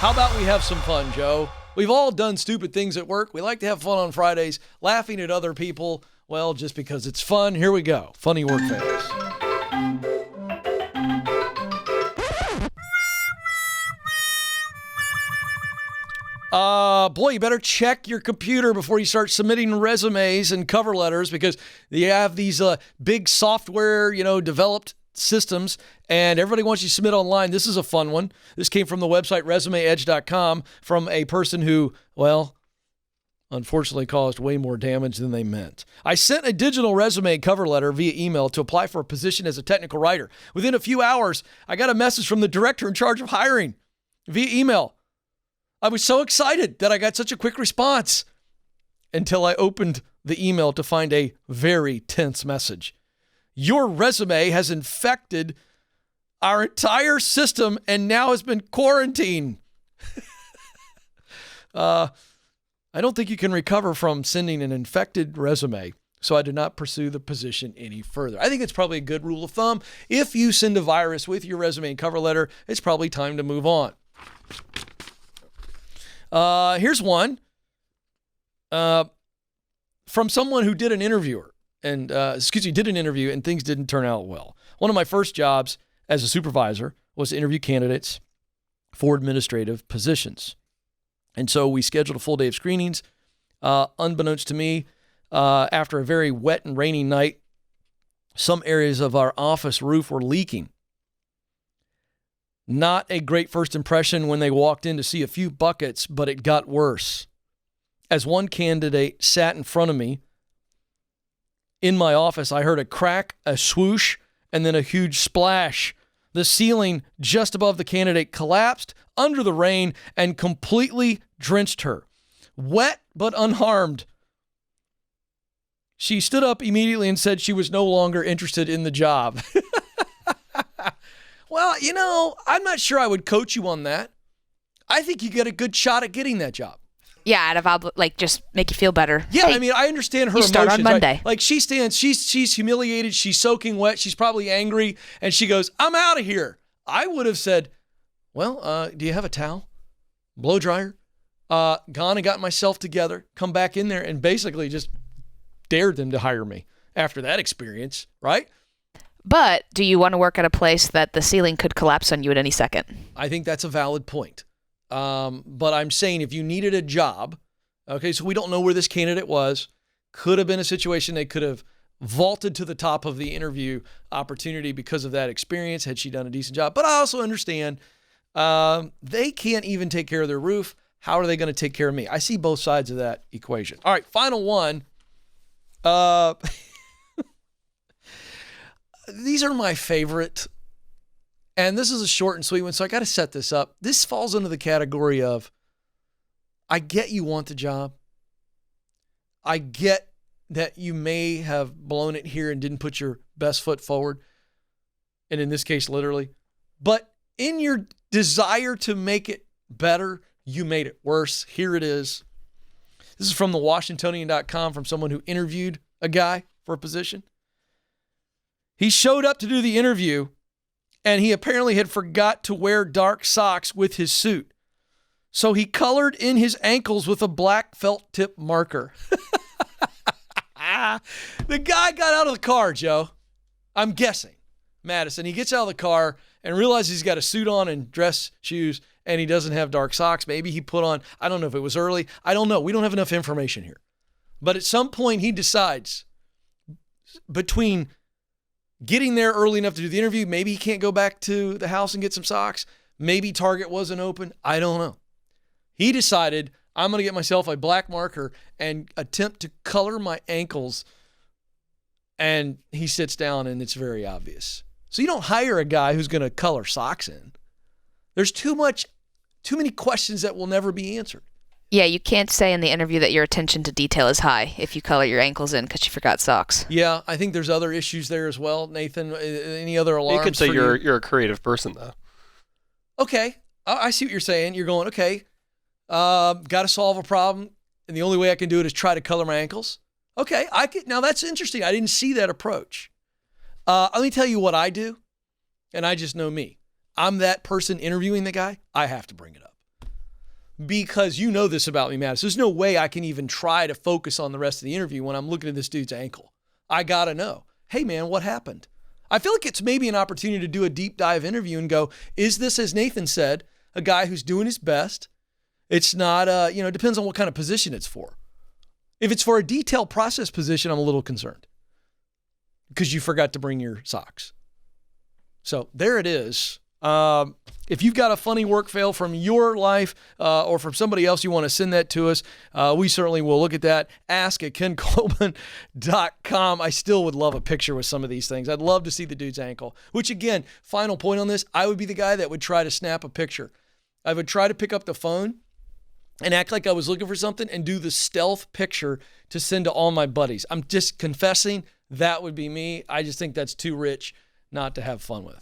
How about we have some fun, Joe? We've all done stupid things at work. We like to have fun on Fridays, laughing at other people, well, just because it's fun. Here we go. Funny work fails. Boy, you better check your computer before you start submitting resumes and cover letters, because you have these big software, developed systems, and everybody wants you to submit online. This is a fun one. This came from the website resumeedge.com from a person who, well, unfortunately caused way more damage than they meant. I sent a digital resume cover letter via email to apply for a position as a technical writer. Within a few hours, I got a message from the director in charge of hiring via email. I was so excited that I got such a quick response until I opened the email to find a very tense message. Your resume has infected our entire system and now has been quarantined. I don't think you can recover from sending an infected resume, so I did not pursue the position any further. I think it's probably a good rule of thumb. If you send a virus with your resume and cover letter, it's probably time to move on. Here's one from someone who did an interview and things didn't turn out well. One of my first jobs as a supervisor was to interview candidates for administrative positions. And so we scheduled a full day of screenings. Unbeknownst to me, after a very wet and rainy night, some areas of our office roof were leaking. Not a great first impression when they walked in to see a few buckets, but it got worse. As one candidate sat in front of me in my office, I heard a crack, a swoosh, and then a huge splash. The ceiling just above the candidate collapsed under the rain and completely drenched her. Wet but unharmed. She stood up immediately and said she was no longer interested in the job. Well, I'm not sure I would coach you on that. I think you get a good shot at getting that job. Yeah, out of just make you feel better. Yeah, hey, I understand her emotions. Start on Monday. Right? Like she stands, she's humiliated, she's soaking wet, she's probably angry, and she goes, "I'm out of here." I would have said, "Well, do you have a towel, blow dryer?" Gone and got myself together, come back in there, and basically just dared them to hire me after that experience, right? But do you want to work at a place that the ceiling could collapse on you at any second? I think that's a valid point. But I'm saying if you needed a job, okay, so we don't know where this candidate was, could have been a situation they could have vaulted to the top of the interview opportunity because of that experience had she done a decent job. But I also understand they can't even take care of their roof. How are they going to take care of me? I see both sides of that equation. All right, final one. These are my favorite. And this is a short and sweet one, so I got to set this up. This falls into the category of, I get you want the job. I get that you may have blown it here and didn't put your best foot forward. And in this case, literally. But in your desire to make it better, you made it worse. Here it is. This is from the Washingtonian.com from someone who interviewed a guy for a position. He showed up to do the interview, and he apparently had forgot to wear dark socks with his suit. So he colored in his ankles with a black felt tip marker. The guy got out of the car, Joe. I'm guessing. Madison. He gets out of the car and realizes he's got a suit on and dress shoes, and he doesn't have dark socks. Maybe he put on, I don't know if it was early. I don't know. We don't have enough information here. But at some point he decides between getting there early enough to do the interview, maybe he can't go back to the house and get some socks. Maybe Target wasn't open. I don't know. He decided, I'm going to get myself a black marker and attempt to color my ankles. And he sits down and it's very obvious. So you don't hire a guy who's going to color socks in. There's too many questions that will never be answered. Yeah, you can't say in the interview that your attention to detail is high if you color your ankles in because you forgot socks. Yeah, I think there's other issues there as well. Nathan, any other alarms? You could say you're a creative person, though. Okay, I see what you're saying. You're going, okay, got to solve a problem, and the only way I can do it is try to color my ankles. Okay, now that's interesting. I didn't see that approach. Let me tell you what I do, and I just know me. I'm that person interviewing the guy. I have to bring it up. because you know this about me, Mattis. There's no way I can even try to focus on the rest of the interview when I'm looking at this dude's ankle. I got to know, hey, man, what happened? I feel like it's maybe an opportunity to do a deep dive interview and go, is this, as Nathan said, a guy who's doing his best? It's not, it depends on what kind of position it's for. If it's for a detailed process position, I'm a little concerned because you forgot to bring your socks. So there it is. If you've got a funny work fail from your life or from somebody else, you want to send that to us. We certainly will look at that. Ask at kencoleman.com. I still would love a picture with some of these things. I'd love to see the dude's ankle, which again, final point on this, I would be the guy that would try to snap a picture. I would try to pick up the phone and act like I was looking for something and do the stealth picture to send to all my buddies. I'm just confessing that would be me. I just think that's too rich not to have fun with.